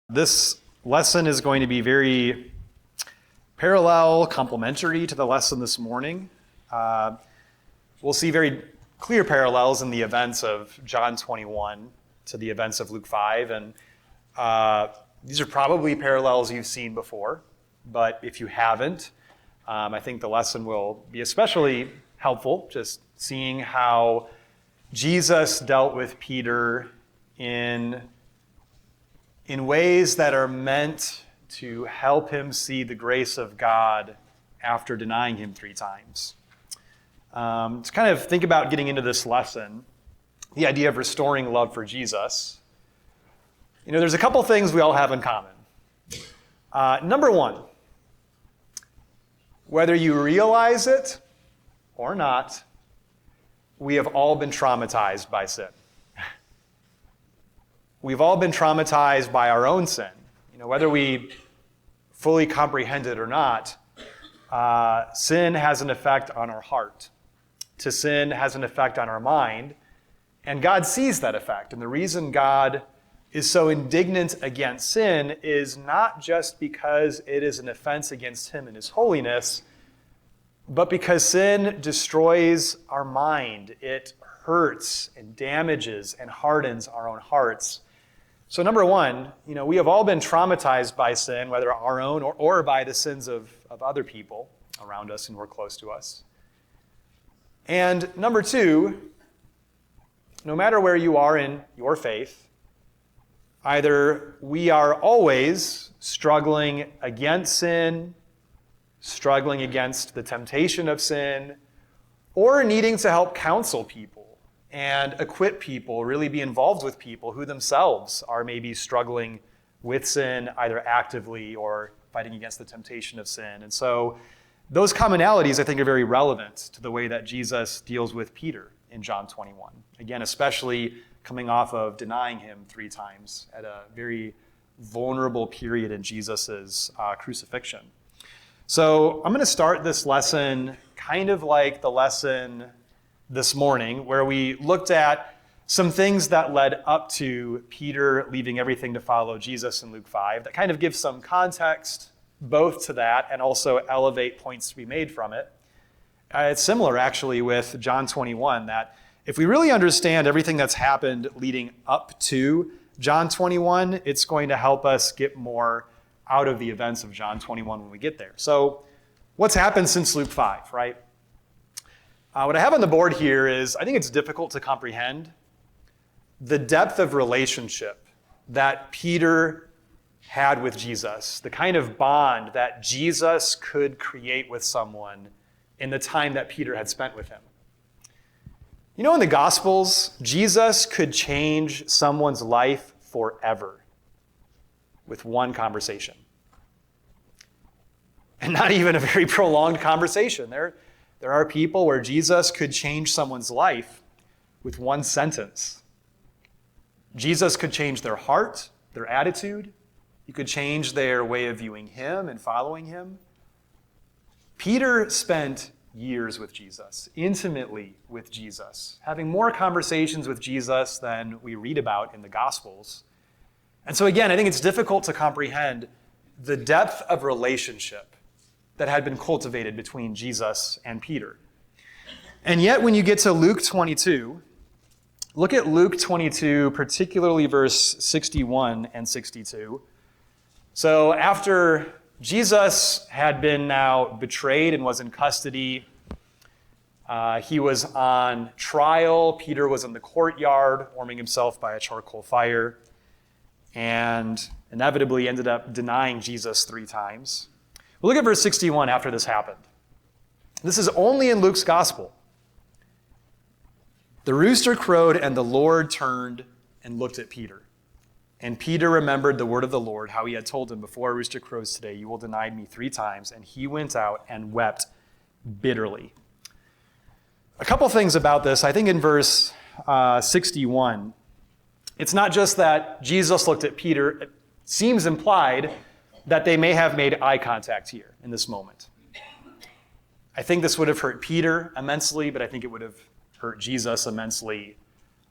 This lesson is going to be very parallel, complementary to the lesson this morning. We'll see very clear parallels in the events of John 21 to the events of Luke 5. And these are probably parallels you've seen before. But if you haven't, I think the lesson will be especially helpful, just seeing how Jesus dealt with Peter in ways that are meant to help him see the grace of God after denying him 3 times. To kind of think about getting into this lesson, the idea of restoring love for Jesus, there's a couple things we all have in common. Number one, whether you realize it or not, we have all been traumatized by sin. We've all been traumatized by our own sin. Whether we fully comprehend it or not, sin has an effect on our heart. To sin has an effect on our mind, and God sees that effect. And the reason God is so indignant against sin is not just because it is an offense against him and his holiness, but because sin destroys our mind. It hurts and damages and hardens our own hearts. So number one, we have all been traumatized by sin, whether our own or by the sins of other people around us and who are close to us. And number two, no matter where you are in your faith, either we are always struggling against sin, struggling against the temptation of sin, or needing to help counsel people and equip people, really be involved with people who themselves are maybe struggling with sin, either actively or fighting against the temptation of sin. And so those commonalities, I think, are very relevant to the way that Jesus deals with Peter in John 21. Again, especially coming off of denying him 3 times at a very vulnerable period in Jesus' crucifixion. So I'm going to start this lesson kind of like the lesson this morning, where we looked at some things that led up to Peter leaving everything to follow Jesus in Luke 5, that kind of gives some context both to that and also elevate points to be made from it. It's similar, actually, with John 21, that if we really understand everything that's happened leading up to John 21, it's going to help us get more out of the events of John 21 when we get there. So what's happened since Luke 5, right? What I have on the board here is, I think it's difficult to comprehend the depth of relationship that Peter had with Jesus, the kind of bond that Jesus could create with someone in the time that Peter had spent with him. In the Gospels, Jesus could change someone's life forever with one conversation. And not even a very prolonged conversation. There are people where Jesus could change someone's life with one sentence. Jesus could change their heart, their attitude. He could change their way of viewing him and following him. Peter spent years with Jesus, intimately with Jesus, having more conversations with Jesus than we read about in the Gospels. And so again, I think it's difficult to comprehend the depth of relationship that had been cultivated between Jesus and Peter. And yet, when you get to Luke 22, look at Luke 22, particularly verse 61 and 62. So after Jesus had been now betrayed and was in custody, he was on trial. Peter was in the courtyard warming himself by a charcoal fire and inevitably ended up denying Jesus 3 times. Well, look at verse 61 after this happened. This is only in Luke's gospel. The rooster crowed, and the Lord turned and looked at Peter. And Peter remembered the word of the Lord, how he had told him, before a rooster crows today, you will deny me 3 times. And he went out and wept bitterly. A couple things about this. I think in verse 61, it's not just that Jesus looked at Peter. It seems implied that they may have made eye contact here in this moment. I think this would have hurt Peter immensely, but I think it would have hurt Jesus immensely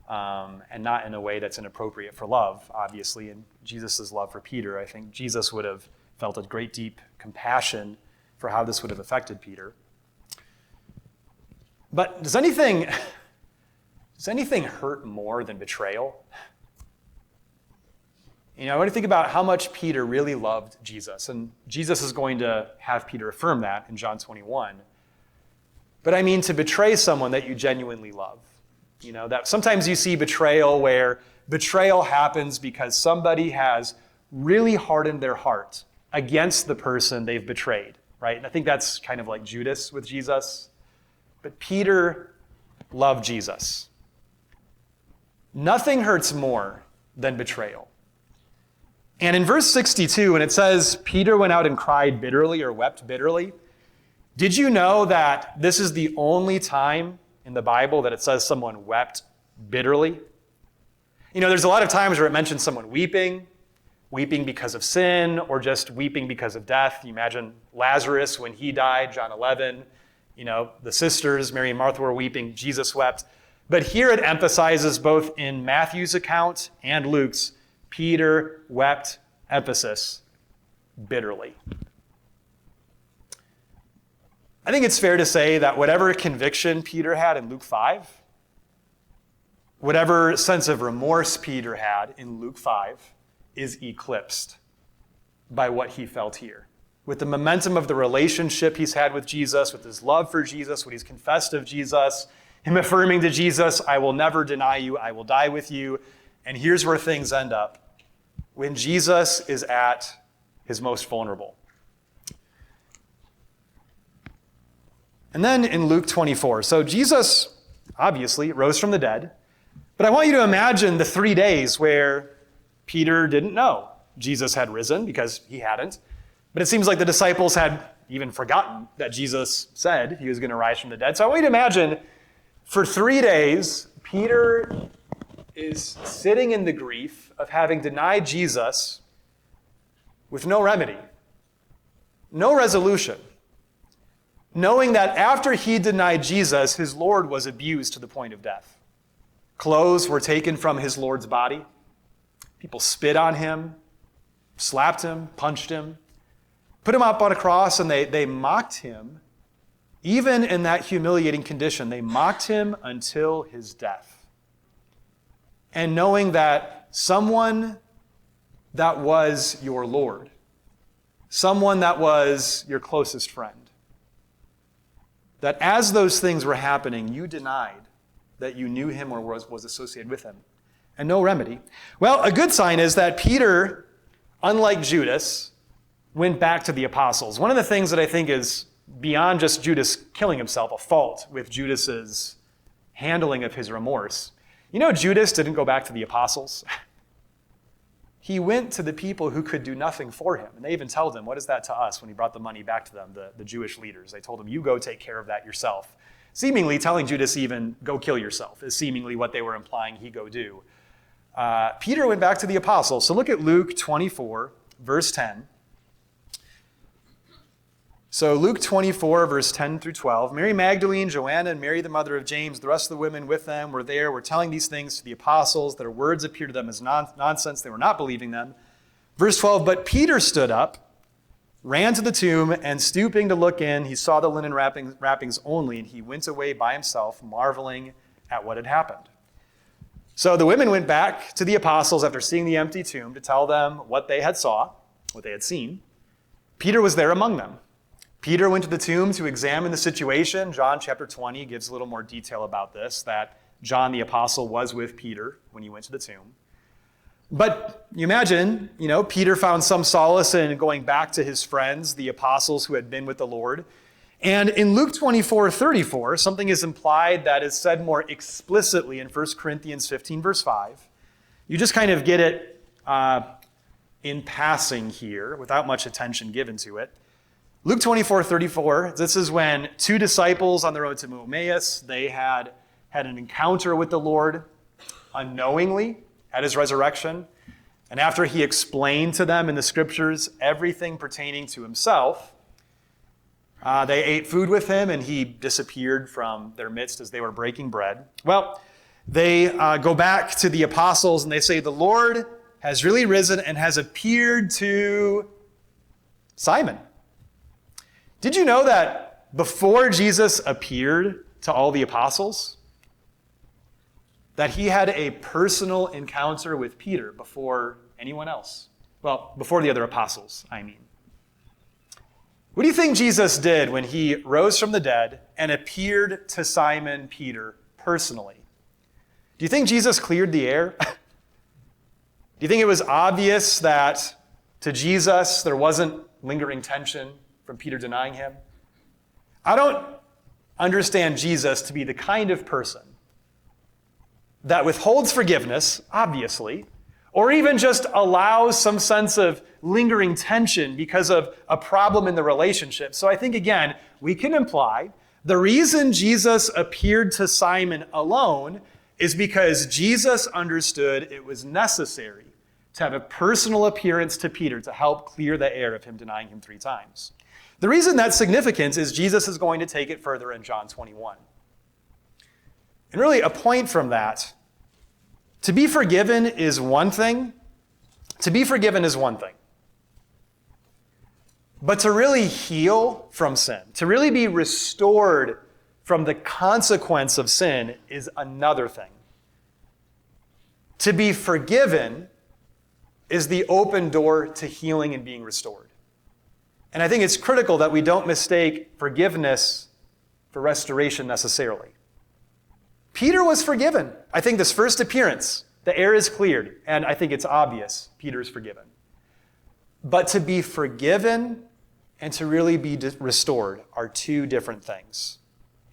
and not in a way that's inappropriate for love, obviously. And Jesus' love for Peter, I think Jesus would have felt a great deep compassion for how this would have affected Peter. But does anything hurt more than betrayal? You know, I want to think about how much Peter really loved Jesus. And Jesus is going to have Peter affirm that in John 21. But I mean to betray someone that you genuinely love. You know, that sometimes you see betrayal where betrayal happens because somebody has really hardened their heart against the person they've betrayed, right? And I think that's kind of like Judas with Jesus. But Peter loved Jesus. Nothing hurts more than betrayal. And in verse 62, when it says, Peter went out and cried bitterly or wept bitterly, did you know that this is the only time in the Bible that it says someone wept bitterly? You know, there's a lot of times where it mentions someone weeping because of sin, or just weeping because of death. You imagine Lazarus when he died, John 11. You know, the sisters, Mary and Martha, were weeping. Jesus wept. But here it emphasizes both in Matthew's account and Luke's, Peter wept, emphasis, bitterly. I think it's fair to say that whatever conviction Peter had in Luke 5, whatever sense of remorse Peter had in Luke 5, is eclipsed by what he felt here. With the momentum of the relationship he's had with Jesus, with his love for Jesus, what he's confessed of Jesus, him affirming to Jesus, I will never deny you, I will die with you. And here's where things end up. When Jesus is at his most vulnerable. And then in Luke 24, so Jesus obviously rose from the dead, but I want you to imagine the 3 days where Peter didn't know Jesus had risen, because he hadn't. But it seems like the disciples had even forgotten that Jesus said he was going to rise from the dead. So I want you to imagine for 3 days, Peter is sitting in the grief of having denied Jesus with no remedy, no resolution, knowing that after he denied Jesus, his Lord was abused to the point of death. Clothes were taken from his Lord's body. People spit on him, slapped him, punched him, put him up on a cross, and they mocked him. Even in that humiliating condition, they mocked him until his death. And knowing that someone that was your Lord, someone that was your closest friend, that as those things were happening, you denied that you knew him or was associated with him. And no remedy. Well, a good sign is that Peter, unlike Judas, went back to the apostles. One of the things that I think is beyond just Judas killing himself, a fault with Judas's handling of his remorse. You know, Judas didn't go back to the apostles. He went to the people who could do nothing for him. And they even told him, what is that to us, when he brought the money back to them, the Jewish leaders? They told him, you go take care of that yourself. Seemingly telling Judas even, go kill yourself, is seemingly what they were implying he go do. Peter went back to the apostles. So look at Luke 24, verse 10. So Luke 24, verse 10 through 12. Mary Magdalene, Joanna, and Mary, the mother of James, the rest of the women with them were telling these things to the apostles. Their words appeared to them as nonsense. They were not believing them. Verse 12, but Peter stood up, ran to the tomb, and stooping to look in, he saw the linen wrappings only, and he went away by himself, marveling at what had happened. So the women went back to the apostles after seeing the empty tomb to tell them what they had seen. Peter was there among them. Peter went to the tomb to examine the situation. John chapter 20 gives a little more detail about this, that John the apostle was with Peter when he went to the tomb. But you imagine, Peter found some solace in going back to his friends, the apostles who had been with the Lord. And in Luke 24:34, something is implied that is said more explicitly in 1 Corinthians 15, verse 5. You just kind of get it in passing here without much attention given to it. Luke 24:34, this is when two disciples on the road to Emmaus, they had an encounter with the Lord unknowingly at his resurrection. And after he explained to them in the scriptures everything pertaining to himself, they ate food with him and he disappeared from their midst as they were breaking bread. Well, they go back to the apostles and they say, the Lord has really risen and has appeared to Simon. Did you know that before Jesus appeared to all the apostles, that he had a personal encounter with Peter before anyone else? Well, before the other apostles, I mean. What do you think Jesus did when he rose from the dead and appeared to Simon Peter personally? Do you think Jesus cleared the air? Do you think it was obvious that to Jesus there wasn't lingering tension from Peter denying him? I don't understand Jesus to be the kind of person that withholds forgiveness, obviously, or even just allows some sense of lingering tension because of a problem in the relationship. So I think, again, we can imply the reason Jesus appeared to Simon alone is because Jesus understood it was necessary to have a personal appearance to Peter to help clear the air of him denying him 3 times. The reason that's significant is Jesus is going to take it further in John 21. And really, a point from that, to be forgiven is one thing. To be forgiven is one thing. But to really heal from sin, to really be restored from the consequence of sin is another thing. To be forgiven is the open door to healing and being restored. And I think it's critical that we don't mistake forgiveness for restoration necessarily. Peter was forgiven. I think this first appearance, the air is cleared, and I think it's obvious Peter is forgiven. But to be forgiven and to really be restored are 2 different things.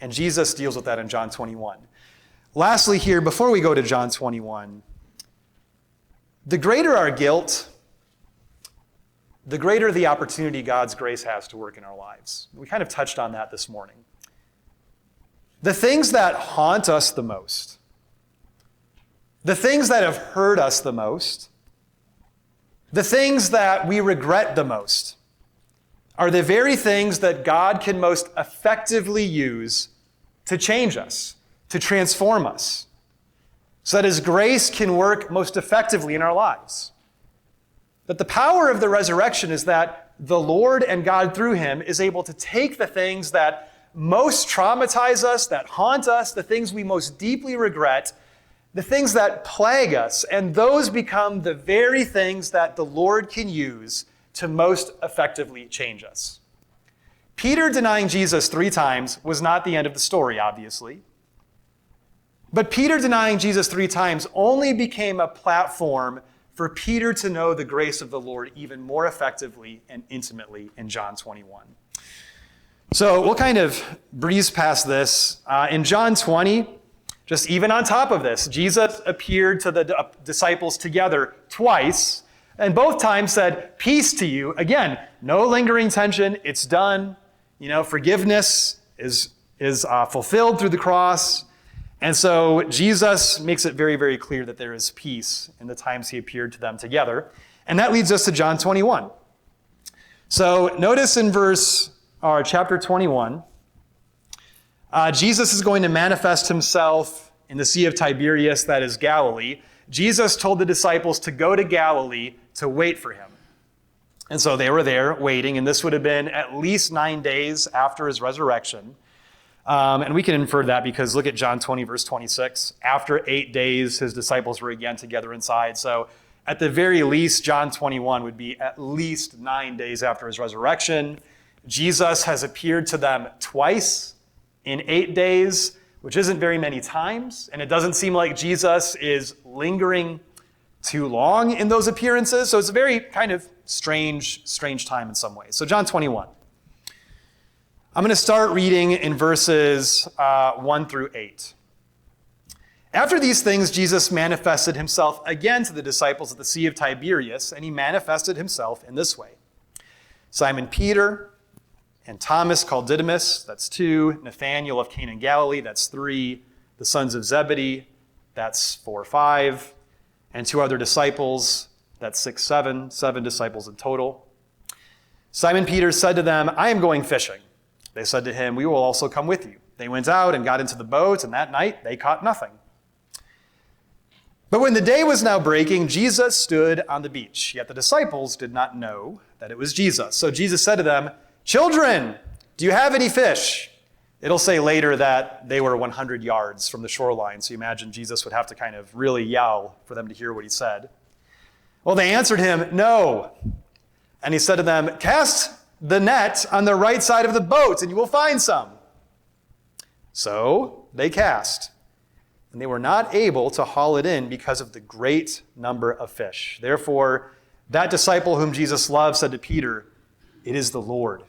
And Jesus deals with that in John 21. Lastly here, before we go to John 21, the greater our guilt, the greater the opportunity God's grace has to work in our lives. We kind of touched on that this morning. The things that haunt us the most, the things that have hurt us the most, the things that we regret the most, are the very things that God can most effectively use to change us, to transform us, so that His grace can work most effectively in our lives. That the power of the resurrection is that the Lord and God through Him is able to take the things that most traumatize us, that haunt us, the things we most deeply regret, the things that plague us, and those become the very things that the Lord can use to most effectively change us. Peter denying Jesus 3 times was not the end of the story, obviously. But Peter denying Jesus 3 times only became a platform for Peter to know the grace of the Lord even more effectively and intimately in John 21. So we'll kind of breeze past this. In John 20, just even on top of this, Jesus appeared to the disciples together twice, and both times said, "Peace to you." Again, no lingering tension. It's done. Forgiveness is fulfilled through the cross. And so Jesus makes it very, very clear that there is peace in the times He appeared to them together. And that leads us to John 21. So notice in chapter 21, Jesus is going to manifest Himself in the Sea of Tiberias, that is Galilee. Jesus told the disciples to go to Galilee to wait for Him. And so they were there waiting, and this would have been at least 9 days after His resurrection. And we can infer that because look at John 20, verse 26. After 8 days, His disciples were again together inside. So at the very least, John 21 would be at least 9 days after His resurrection. Jesus has appeared to them twice in 8 days, which isn't very many times. And it doesn't seem like Jesus is lingering too long in those appearances. So it's a very kind of strange time in some ways. So John 21. I'm going to start reading in verses 1 through 8. After these things, Jesus manifested Himself again to the disciples at the Sea of Tiberias, and He manifested Himself in this way. Simon Peter and Thomas called Didymus, that's 2. Nathanael of Cana in Galilee, that's 3. The sons of Zebedee, that's 4 or 5. And 2 other disciples, that's 6, 7 disciples in total. Simon Peter said to them, "I am going fishing." They said to him, "We will also come with you." They went out and got into the boat, and that night they caught nothing. But when the day was now breaking, Jesus stood on the beach. Yet the disciples did not know that it was Jesus. So Jesus said to them, "Children, do you have any fish?" It'll say later that they were 100 yards from the shoreline. So you imagine Jesus would have to kind of really yell for them to hear what he said. Well, they answered him, "No." And he said to them, "Cast the net on the right side of the boat, and you will find some." So they cast, and they were not able to haul it in because of the great number of fish. Therefore, that disciple whom Jesus loved said to Peter, "It is the Lord."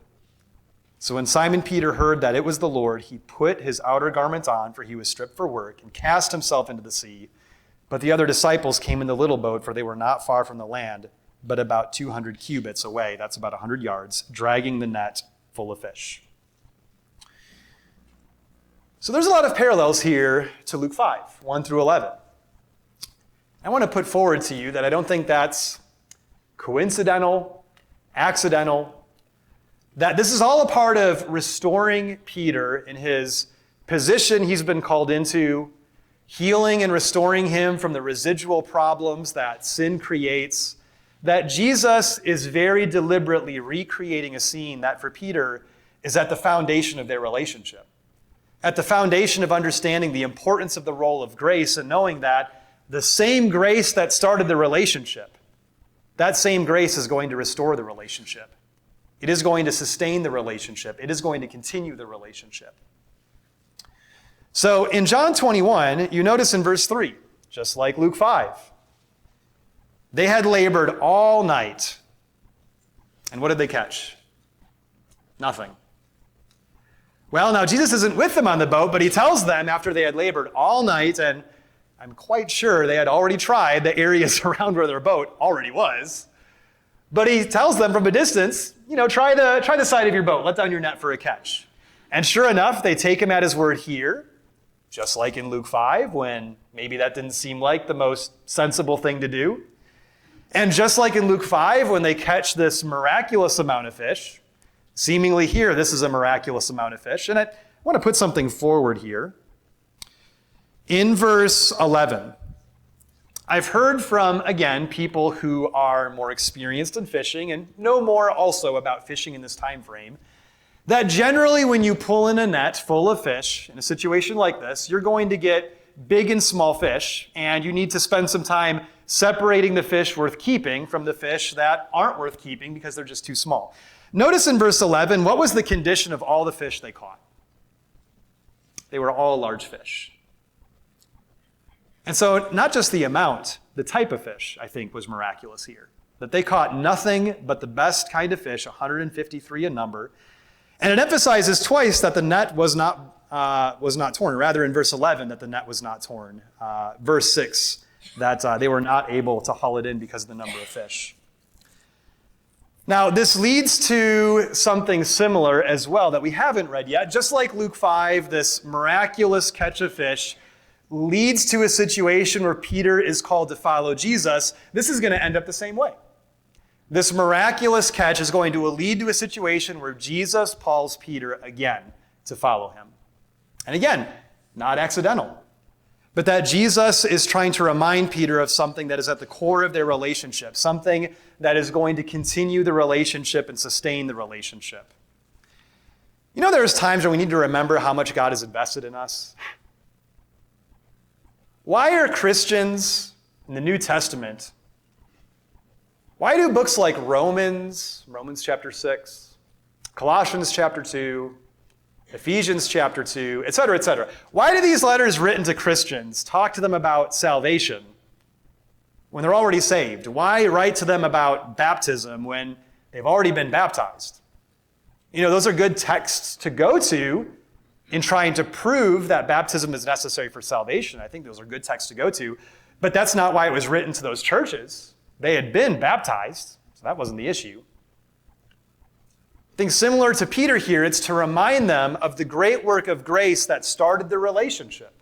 So when Simon Peter heard that it was the Lord, he put his outer garment on, for he was stripped for work, and cast himself into the sea. But the other disciples came in the little boat, for they were not far from the land, but about 200 cubits away. That's about 100 yards, dragging the net full of fish. So there's a lot of parallels here to Luke 5, 1 through 11. I want to put forward to you that I don't think that's coincidental, accidental, that this is all a part of restoring Peter in his position he's been called into, healing and restoring him from the residual problems that sin creates, that Jesus is very deliberately recreating a scene that for Peter is at the foundation of their relationship, at the foundation of understanding the importance of the role of grace and knowing that the same grace that started the relationship, that same grace is going to restore the relationship. It is going to sustain the relationship. It is going to continue the relationship. So in John 21, you notice in verse 3, just like Luke 5, they had labored all night. And what did they catch? Nothing. Well, now Jesus isn't with them on the boat, but he tells them after they had labored all night, and I'm quite sure they had already tried the areas around where their boat already was. But he tells them from a distance, try the side of your boat, let down your net for a catch. And sure enough, they take him at his word here, just like in Luke 5, when maybe that didn't seem like the most sensible thing to do. And just like in Luke 5, when they catch this miraculous amount of fish, seemingly here, this is a miraculous amount of fish. And I want to put something forward here. In verse 11, I've heard from, again, people who are more experienced in fishing and know more also about fishing in this time frame, that generally when you pull in a net full of fish in a situation like this, you're going to get big and small fish, and you need to spend some time separating the fish worth keeping from the fish that aren't worth keeping because they're just too small. Notice in verse 11, what was the condition of all the fish they caught? They were all large fish. And so not just the amount, the type of fish, I think, was miraculous here. That they caught nothing but the best kind of fish, 153 in number. And it emphasizes twice that the net was not torn. Rather, in verse 11, that the net was not torn. Verse 6, that they were not able to haul it in because of the number of fish. Now, this leads to something similar as well that we haven't read yet. Just like Luke 5, this miraculous catch of fish leads to a situation where Peter is called to follow Jesus. This is going to end up the same way. This miraculous catch is going to lead to a situation where Jesus calls Peter again to follow him. And again, not accidental, but that Jesus is trying to remind Peter of something that is at the core of their relationship, something that is going to continue the relationship and sustain the relationship. There's times when we need to remember how much God has invested in us. Why are Christians in the New Testament, why do books like Romans chapter 6, Colossians chapter 2, Ephesians chapter 2, etc., why do these letters written to Christians talk to them about salvation when they're already saved? Why write to them about baptism when they've already been baptized? Those are good texts to go to in trying to prove that baptism is necessary for salvation. I think those are good texts to go to, but that's not why it was written to those churches. They had been baptized, so that wasn't the issue. I think similar to Peter here, it's to remind them of the great work of grace that started the relationship,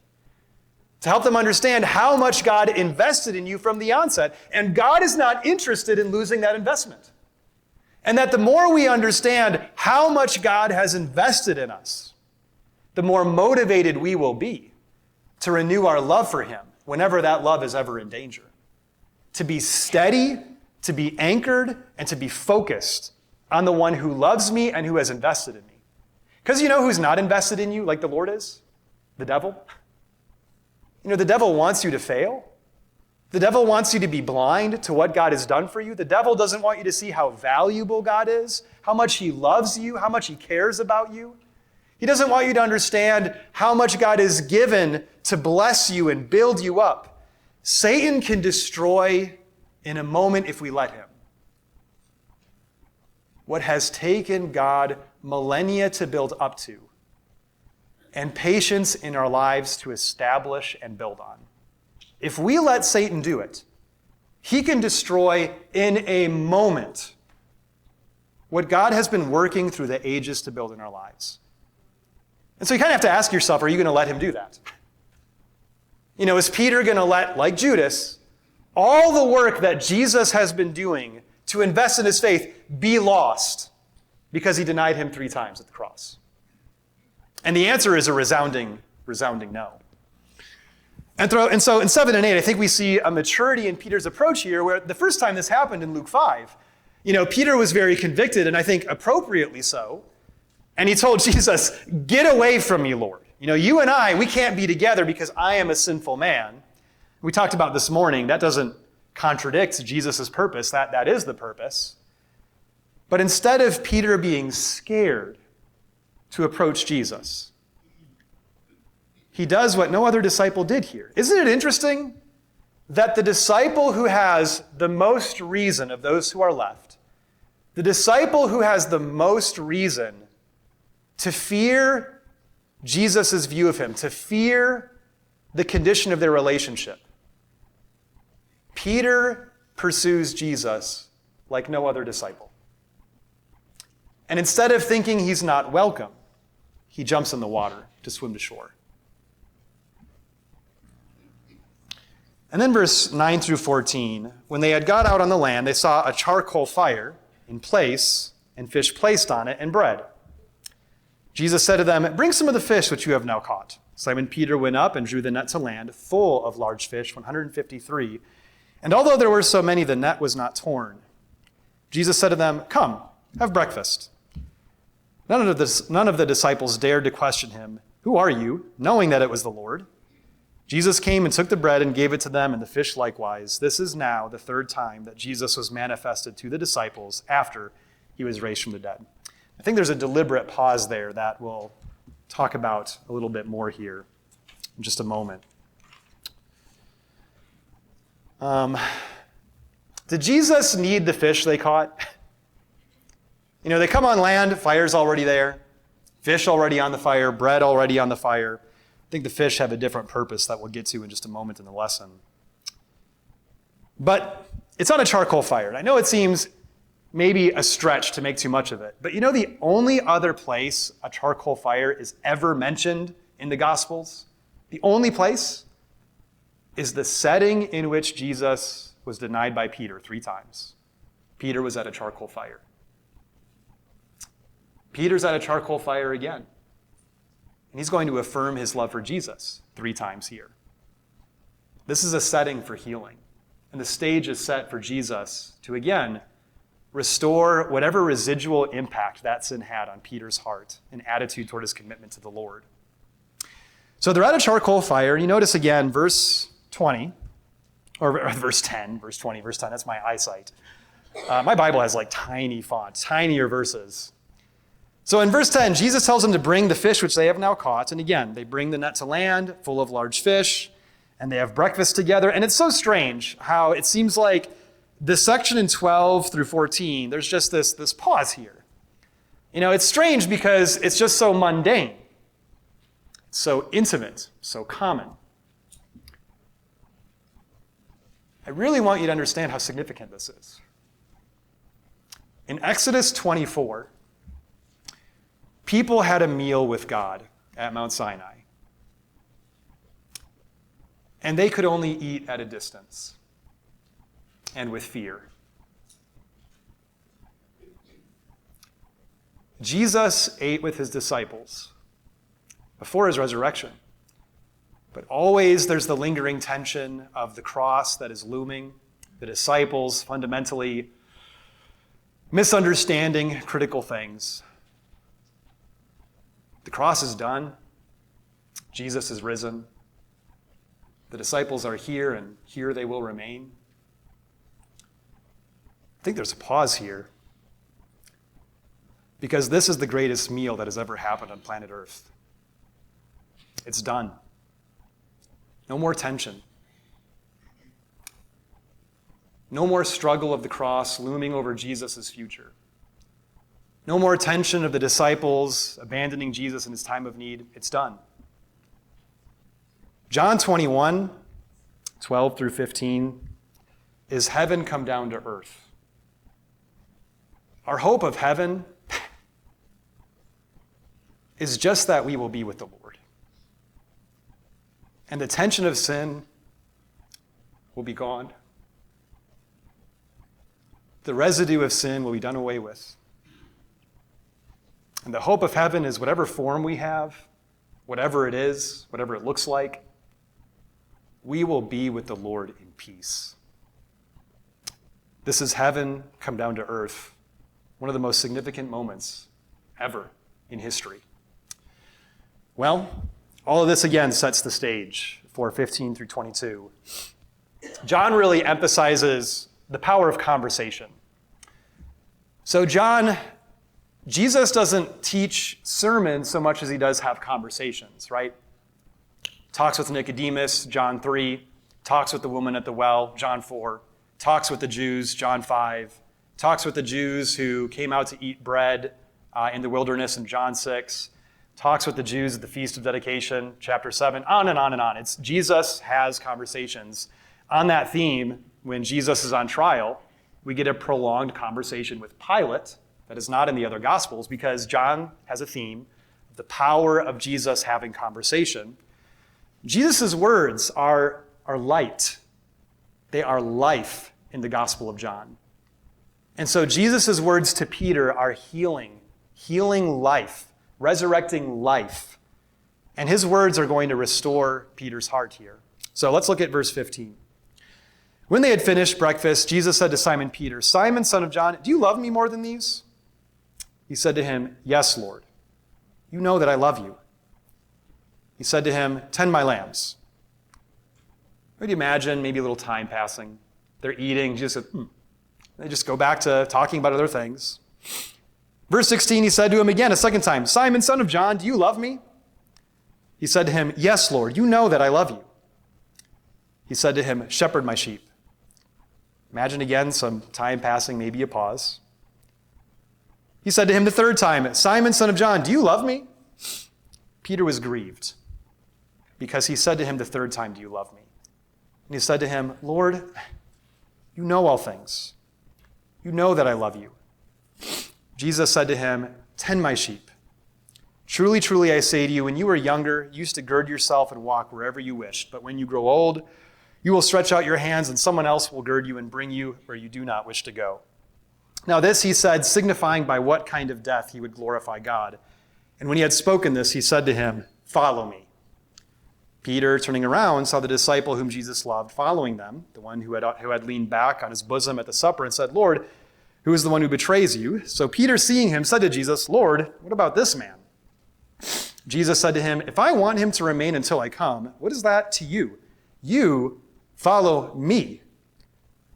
to help them understand how much God invested in you from the onset, and God is not interested in losing that investment. And that the more we understand how much God has invested in us, the more motivated we will be to renew our love for him whenever that love is ever in danger. To be steady, to be anchored, and to be focused on the one who loves me and who has invested in me. Because you know who's not invested in you like the Lord is? The devil. You know, the devil wants you to fail. The devil wants you to be blind to what God has done for you. The devil doesn't want you to see how valuable God is, how much he loves you, how much he cares about you. He doesn't want you to understand how much God has given to bless you and build you up. Satan can destroy in a moment if we let him. What has taken God millennia to build up to, and patience in our lives to establish and build on. If we let Satan do it, he can destroy in a moment what God has been working through the ages to build in our lives. And so you kind of have to ask yourself, are you going to let him do that? You know, is Peter going to let, like Judas, all the work that Jesus has been doing to invest in his faith be lost because he denied him 3 times at the cross? And the answer is a resounding no. And so in 7 and 8, I think we see a maturity in Peter's approach here, where the first time this happened in Luke 5, you know, Peter was very convicted, and I think appropriately so. And he told Jesus, "Get away from me, Lord. You know, you and I, we can't be together because I am a sinful man." We talked about this morning, that doesn't contradict Jesus' purpose. That is the purpose. But instead of Peter being scared to approach Jesus, he does what no other disciple did here. Isn't it interesting that the disciple who has the most reason of those who are left, the disciple who has the most reason to fear Jesus' view of him, to fear the condition of their relationship, Peter pursues Jesus like no other disciple. And instead of thinking he's not welcome, he jumps in the water to swim to shore. And then verse 9 through 14, when they had got out on the land, they saw a charcoal fire in place, and fish placed on it, and bread. Jesus said to them, "Bring some of the fish which you have now caught." Simon Peter went up and drew the net to land, full of large fish, 153. And although there were so many, the net was not torn. Jesus said to them, "Come, have breakfast." None of the disciples dared to question him, "Who are you?" knowing that it was the Lord. Jesus came and took the bread and gave it to them, and the fish likewise. This is now the 3rd time that Jesus was manifested to the disciples after he was raised from the dead. I think there's a deliberate pause there that we'll talk about a little bit more here in just a moment. Did Jesus need the fish they caught? You know, they come on land, fire's already there, fish already on the fire, bread already on the fire. I think the fish have a different purpose that we'll get to in just a moment in the lesson. But it's on a charcoal fire. And I know it seems maybe a stretch to make too much of it, but you know the only other place a charcoal fire is ever mentioned in the Gospels, the only place, is the setting in which Jesus was denied by Peter 3 times. Peter was at a charcoal fire. Peter's at a charcoal fire again. And he's going to affirm his love for Jesus 3 times here. This is a setting for healing. And the stage is set for Jesus to, again, restore whatever residual impact that sin had on Peter's heart and attitude toward his commitment to the Lord. So they're at a charcoal fire. You notice again, verse 20, or verse 10, verse 20, verse 10. That's my eyesight. My Bible has like tiny font, tinier verses. So in verse 10, Jesus tells them to bring the fish which they have now caught. And again, they bring the net to land full of large fish, and they have breakfast together. And it's so strange how it seems like this section in 12 through 14, there's just this pause here. You know, it's strange because it's just so mundane, so intimate, so common. I really want you to understand how significant this is. In Exodus 24, people had a meal with God at Mount Sinai. And they could only eat at a distance and with fear. Jesus ate with his disciples before his resurrection But always there's the lingering tension of the cross that is looming, the disciples fundamentally misunderstanding critical things. The cross is done. Jesus is risen. The disciples are here, and here they will remain. I think there's a pause here, because this is the greatest meal that has ever happened on planet Earth. It's done. No more tension. No more struggle of the cross looming over Jesus' future. No more tension of the disciples abandoning Jesus in his time of need. It's done. John 21, 12 through 15, is heaven come down to earth. Our hope of heaven is just that we will be with the Lord. And the tension of sin will be gone. The residue of sin will be done away with. And the hope of heaven is whatever form we have, whatever it is, whatever it looks like, we will be with the Lord in peace. This is heaven come down to earth, one of the most significant moments ever in history. Well, all of this again sets the stage for 15 through 22. John really emphasizes the power of conversation. So Jesus doesn't teach sermons so much as he does have conversations, right? Talks with Nicodemus, John 3. Talks with the woman at the well, John 4. Talks with the Jews, John 5. Talks with the Jews who came out to eat bread in the wilderness in John 6. Talks with the Jews at the Feast of Dedication, chapter 7. On and on and on. It's Jesus has conversations. On that theme, when Jesus is on trial, we get a prolonged conversation with Pilate that is not in the other Gospels, because John has a theme of the power of Jesus having conversation. Jesus' words are light. They are life in the Gospel of John. And so Jesus' words to Peter are healing life, resurrecting life. And his words are going to restore Peter's heart here. So let's look at verse 15. When they had finished breakfast, Jesus said to Simon Peter, "Simon, son of John, do you love me more than these?" He said to him, "Yes, Lord. You know that I love you." He said to him, "Tend my lambs." Would you imagine maybe a little time passing? They're eating. Jesus said, They just go back to talking about other things. Verse 16, he said to him again a second time, "Simon, son of John, do you love me?" He said to him, "Yes, Lord. You know that I love you." He said to him, "Shepherd my sheep." Imagine again some time passing, maybe a pause. He said to him the third time, "Simon, son of John, do you love me?" Peter was grieved because he said to him the third time, "Do you love me?" And he said to him, "Lord, you know all things. You know that I love you." Jesus said to him, "Tend my sheep. Truly, truly, I say to you, when you were younger, you used to gird yourself and walk wherever you wished. But when you grow old, you will stretch out your hands and someone else will gird you and bring you where you do not wish to go." Now this he said, signifying by what kind of death he would glorify God. And when he had spoken this, he said to him, "Follow me." Peter, turning around, saw the disciple whom Jesus loved following them, the one who had leaned back on his bosom at the supper and said, "Lord, who is the one who betrays you?" So Peter, seeing him, said to Jesus, "Lord, what about this man?" Jesus said to him, "If I want him to remain until I come, what is that to you? You follow me."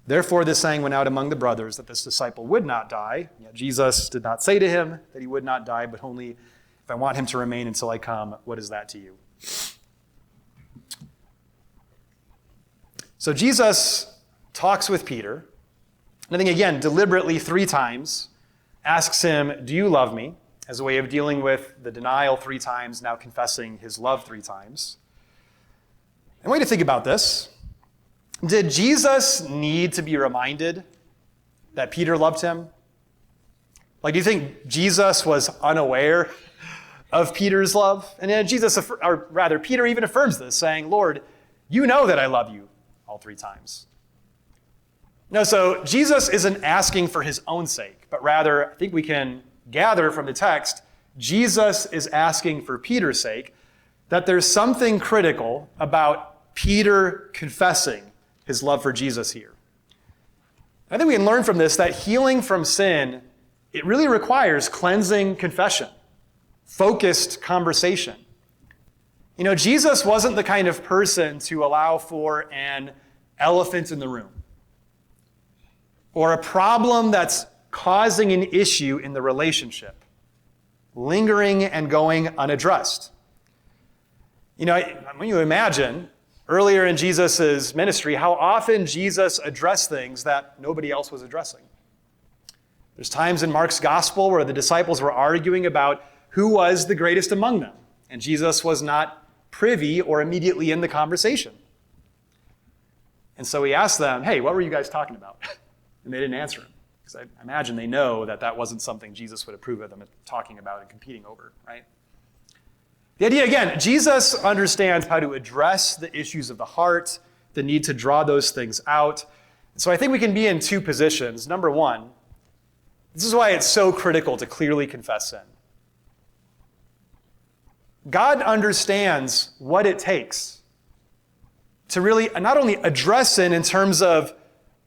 Therefore this saying went out among the brothers that this disciple would not die. Yet Jesus did not say to him that he would not die, but only, "If I want him to remain until I come, what is that to you?" So Jesus talks with Peter, and I think again, deliberately 3 times, asks him, "Do you love me?" as a way of dealing with the denial 3 times, now confessing his love 3 times. And way to think about this. Did Jesus need to be reminded that Peter loved him? Like, do you think Jesus was unaware of Peter's love? And then Peter even affirms this, saying, "Lord, you know that I love you," all 3 times. No, so Jesus isn't asking for his own sake, but rather, I think we can gather from the text, Jesus is asking for Peter's sake, that there's something critical about Peter confessing his love for Jesus here. I think we can learn from this that healing from sin, it really requires cleansing confession, focused conversation. Jesus wasn't the kind of person to allow for an elephant in the room or a problem that's causing an issue in the relationship, lingering and going unaddressed. When you imagine earlier in Jesus' ministry how often Jesus addressed things that nobody else was addressing. There's times in Mark's gospel where the disciples were arguing about who was the greatest among them, and Jesus was not privy or immediately in the conversation. And so he asked them, hey, what were you guys talking about? And they didn't answer him, because I imagine they know that that wasn't something Jesus would approve of them talking about and competing over, right? The idea, again, Jesus understands how to address the issues of the heart, the need to draw those things out. So I think we can be in two positions. Number one, this is why it's so critical to clearly confess sin. God understands what it takes to really not only address sin in terms of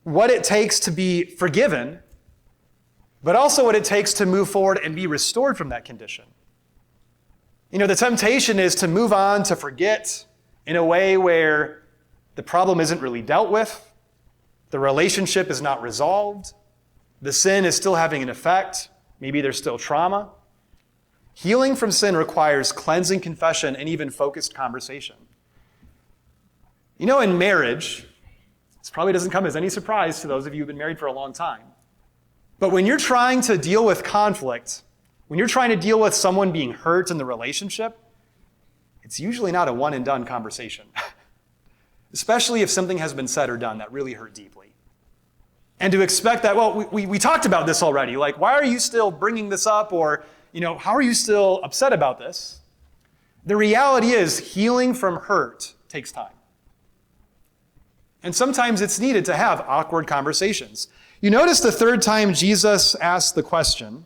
what it takes to be forgiven, but also what it takes to move forward and be restored from that condition. The temptation is to move on, to forget in a way where the problem isn't really dealt with, the relationship is not resolved, the sin is still having an effect, maybe there's still trauma. Healing from sin requires cleansing confession and even focused conversation. In marriage, this probably doesn't come as any surprise to those of you who've been married for a long time, but when you're trying to deal with conflict, when you're trying to deal with someone being hurt in the relationship, it's usually not a one-and-done conversation, especially if something has been said or done that really hurt deeply. And to expect that, well, we talked about this already. Like, why are you still bringing this up? Or, how are you still upset about this? The reality is healing from hurt takes time. And sometimes it's needed to have awkward conversations. You notice the third time Jesus asked the question,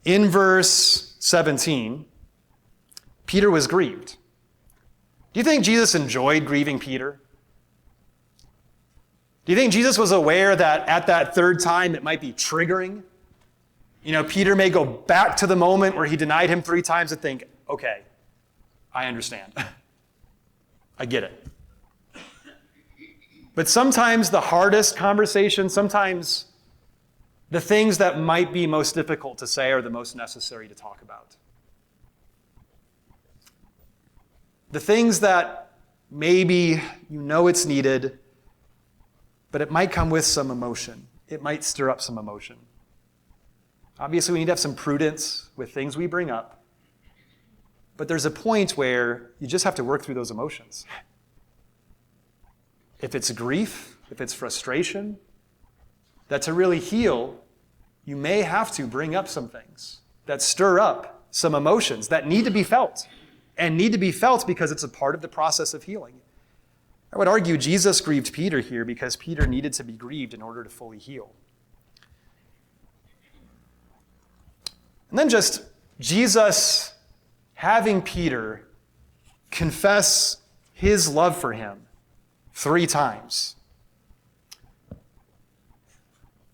in verse 17, Peter was grieved. Do you think Jesus enjoyed grieving Peter? Do you think Jesus was aware that at that third time it might be triggering? Peter may go back to the moment where he denied him 3 times and think, okay, I understand. I get it. But sometimes the hardest conversation, sometimes the things that might be most difficult to say are the most necessary to talk about. The things that maybe it's needed, but it might come with some emotion. It might stir up some emotion. Obviously, we need to have some prudence with things we bring up, but there's a point where you just have to work through those emotions. If it's grief, if it's frustration, that to really heal, you may have to bring up some things that stir up some emotions that need to be felt, and need to be felt because it's a part of the process of healing. I would argue Jesus grieved Peter here because Peter needed to be grieved in order to fully heal. And then just Jesus having Peter confess his love for him 3 times.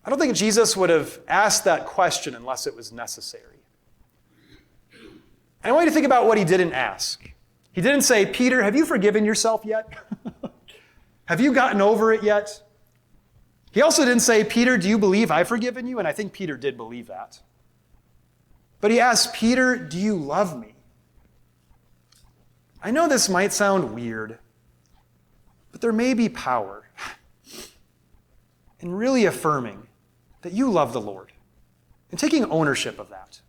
I don't think Jesus would have asked that question unless it was necessary. And I want you to think about what he didn't ask. He didn't say, Peter, have you forgiven yourself yet? Have you gotten over it yet? He also didn't say, Peter, do you believe I've forgiven you? And I think Peter did believe that. But he asked, Peter, do you love me? I know this might sound weird, but there may be power in really affirming that you love the Lord and taking ownership of that.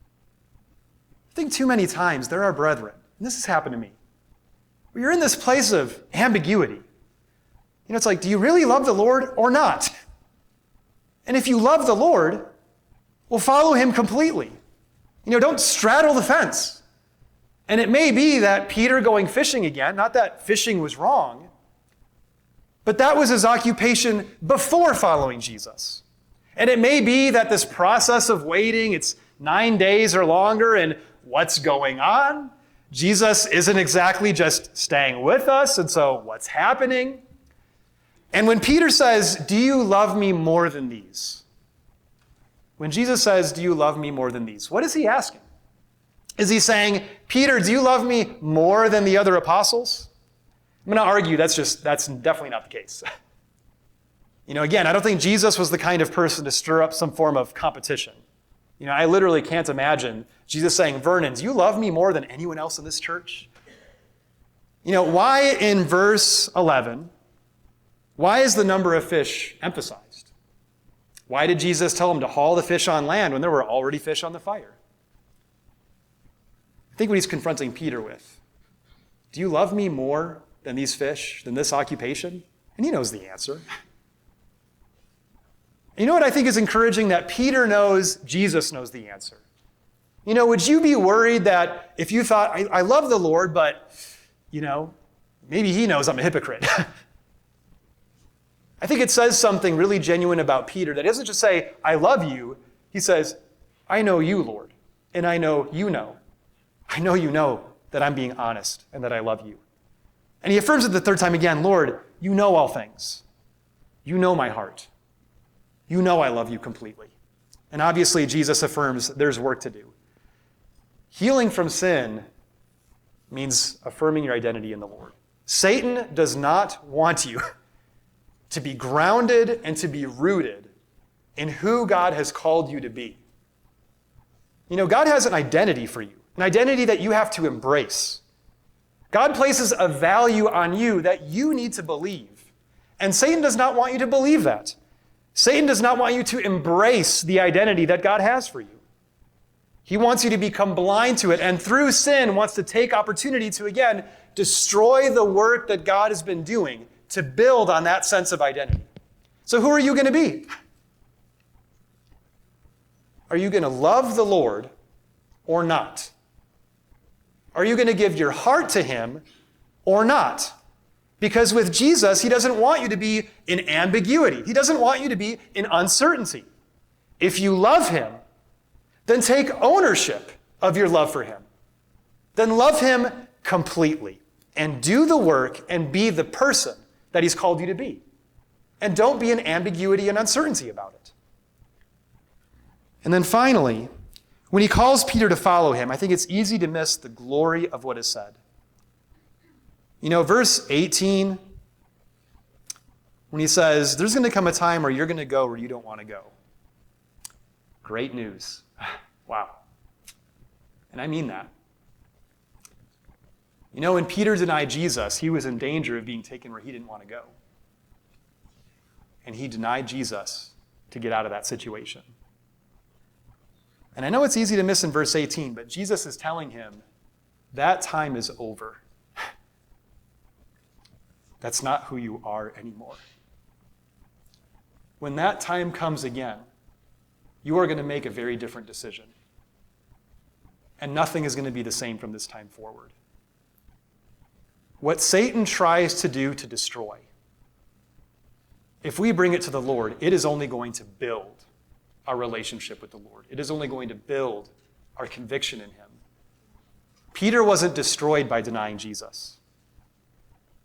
I think too many times there are brethren, and this has happened to me, where you're in this place of ambiguity. It's like, do you really love the Lord or not? And if you love the Lord, well, follow him completely. Don't straddle the fence. And it may be that Peter going fishing again, not that fishing was wrong, but that was his occupation before following Jesus. And it may be that this process of waiting, it's 9 days or longer, and what's going on? Jesus isn't exactly just staying with us, and so what's happening? And when Peter says, do you love me more than these? When Jesus says, do you love me more than these? What is he asking? Is he saying, Peter, do you love me more than the other apostles? I'm going to argue that's definitely not the case. Again, I don't think Jesus was the kind of person to stir up some form of competition. I literally can't imagine Jesus saying, Vernon, do you love me more than anyone else in this church? Why in verse 11, why is the number of fish emphasized? Why did Jesus tell him to haul the fish on land when there were already fish on the fire? I think what he's confronting Peter with, do you love me more than these fish, than this occupation? And he knows the answer. You know what I think is encouraging? That Peter knows Jesus knows the answer. Would you be worried that if you thought, I love the Lord, but, maybe he knows I'm a hypocrite? I think it says something really genuine about Peter that doesn't just say, I love you. He says, I know you, Lord, and I know you know. I know you know that I'm being honest and that I love you. And he affirms it the third time again, Lord, you know all things. You know my heart. You know I love you completely. And obviously, Jesus affirms there's work to do. Healing from sin means affirming your identity in the Lord. Satan does not want you to be grounded and to be rooted in who God has called you to be. God has an identity for you, an identity that you have to embrace. God places a value on you that you need to believe. And Satan does not want you to believe that. Satan does not want you to embrace the identity that God has for you. He wants you to become blind to it, and through sin wants to take opportunity to, again, destroy the work that God has been doing to build on that sense of identity. So who are you going to be? Are you going to love the Lord or not? Are you going to give your heart to him or not? Because with Jesus, he doesn't want you to be in ambiguity. He doesn't want you to be in uncertainty. If you love him, then take ownership of your love for him. Then love him completely and do the work and be the person that he's called you to be. And don't be in ambiguity and uncertainty about it. And then finally, when he calls Peter to follow him, I think it's easy to miss the glory of what is said. Verse 18, when he says, there's going to come a time where you're going to go where you don't want to go. Great news. Wow. And I mean that. When Peter denied Jesus, he was in danger of being taken where he didn't want to go. And he denied Jesus to get out of that situation. And I know it's easy to miss in verse 18, but Jesus is telling him, that time is over. That's not who you are anymore. When that time comes again, you are going to make a very different decision. And nothing is going to be the same from this time forward. What Satan tries to do to destroy, if we bring it to the Lord, it is only going to build our relationship with the Lord. It is only going to build our conviction in him. Peter wasn't destroyed by denying Jesus.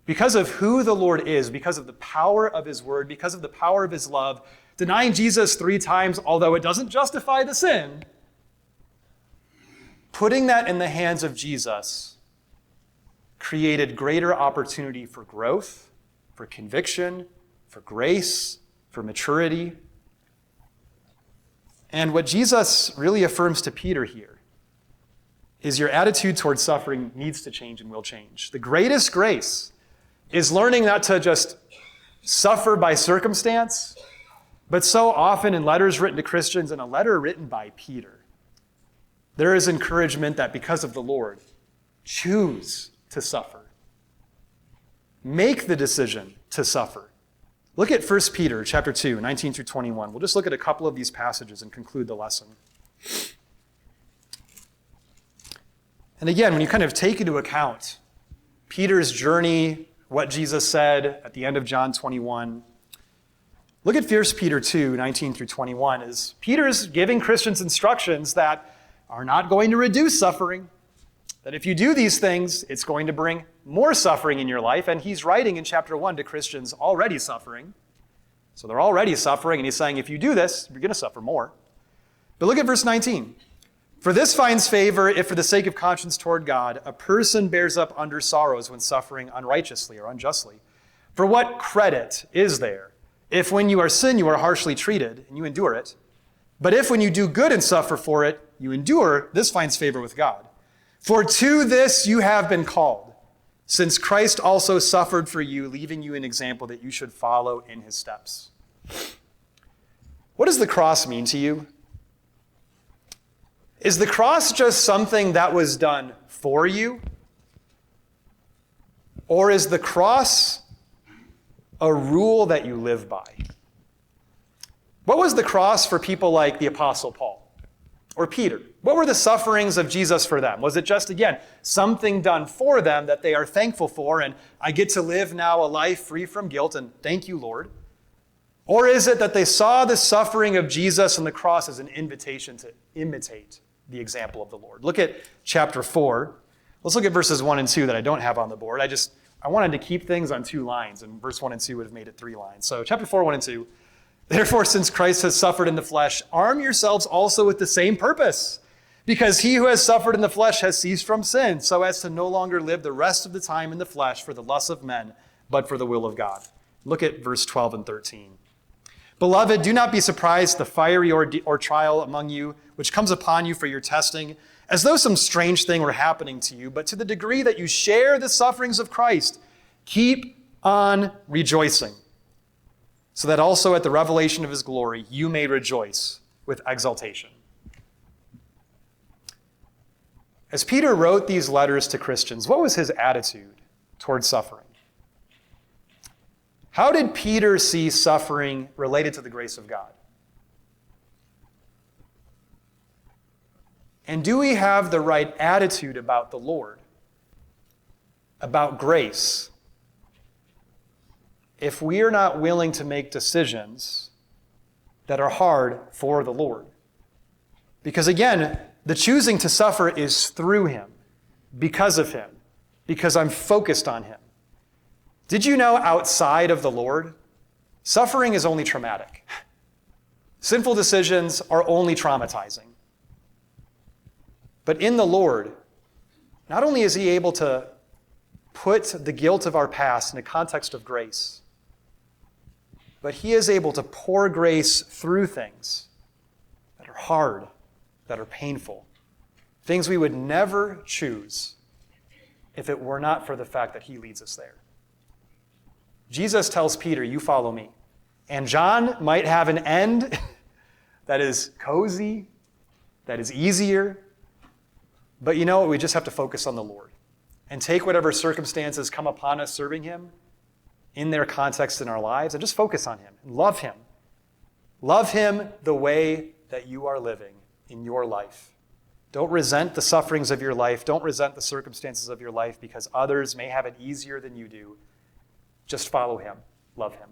Because of who the Lord is, because of the power of his word, because of the power of his love, denying Jesus 3 times, although it doesn't justify the sin, putting that in the hands of Jesus created greater opportunity for growth, for conviction, for grace, for maturity. And what Jesus really affirms to Peter here is your attitude towards suffering needs to change and will change. The greatest grace is learning not to just suffer by circumstance, but so often in letters written to Christians and a letter written by Peter, there is encouragement that because of the Lord, choose to suffer. Make the decision to suffer. Look at 1 Peter chapter 2, 19 through 21. We'll just look at a couple of these passages and conclude the lesson. And again, when you kind of take into account Peter's journey, what Jesus said at the end of John 21, look at 1 Peter 2, 19 through 21, as Peter's giving Christians instructions that are not going to reduce suffering. That if you do these things, it's going to bring more suffering in your life. And he's writing in chapter 1 to Christians already suffering. So they're already suffering, and he's saying, if you do this, you're going to suffer more. But look at verse 19. For this finds favor if for the sake of conscience toward God, a person bears up under sorrows when suffering unrighteously or unjustly. For what credit is there if when you are sin, you are harshly treated and you endure it? But if when you do good and suffer for it, you endure, this finds favor with God. For to this you have been called, since Christ also suffered for you, leaving you an example that you should follow in his steps. What does the cross mean to you? Is the cross just something that was done for you? Or is the cross a rule that you live by? What was the cross for people like the Apostle Paul or Peter? What were the sufferings of Jesus for them? Was it just, again, something done for them that they are thankful for, and I get to live now a life free from guilt, and thank you, Lord? Or is it that they saw the suffering of Jesus and the cross as an invitation to imitate the example of the Lord? Look at chapter 4. Let's look at verses 1 and 2 that I don't have on the board. I wanted to keep things on 2 lines, and verse 1 and 2 would have made it 3 lines. So chapter 4, 1 and 2. Therefore, since Christ has suffered in the flesh, arm yourselves also with the same purpose. Because he who has suffered in the flesh has ceased from sin, so as to no longer live the rest of the time in the flesh for the lusts of men, but for the will of God. Look at verse 12 and 13. Beloved, do not be surprised at the fiery or trial among you, which comes upon you for your testing, as though some strange thing were happening to you, but to the degree that you share the sufferings of Christ, keep on rejoicing, so that also at the revelation of his glory you may rejoice with exultation. As Peter wrote these letters to Christians, what was his attitude towards suffering? How did Peter see suffering related to the grace of God? And do we have the right attitude about the Lord, about grace, if we are not willing to make decisions that are hard for the Lord? Because again, the choosing to suffer is through him, because of him, because I'm focused on him. Did you know outside of the Lord, suffering is only traumatic? Sinful decisions are only traumatizing. But in the Lord, not only is he able to put the guilt of our past in a context of grace, but he is able to pour grace through things that are hard, that are painful, things we would never choose if it were not for the fact that he leads us there. Jesus tells Peter, you follow me. And John might have an end that is cozy, that is easier, but you know what? We just have to focus on the Lord and take whatever circumstances come upon us serving him in their context in our lives and just focus on him and love him. Love him the way that you are living in your life. Don't resent the sufferings of your life. Don't resent the circumstances of your life because others may have it easier than you do. Just follow him. Love him.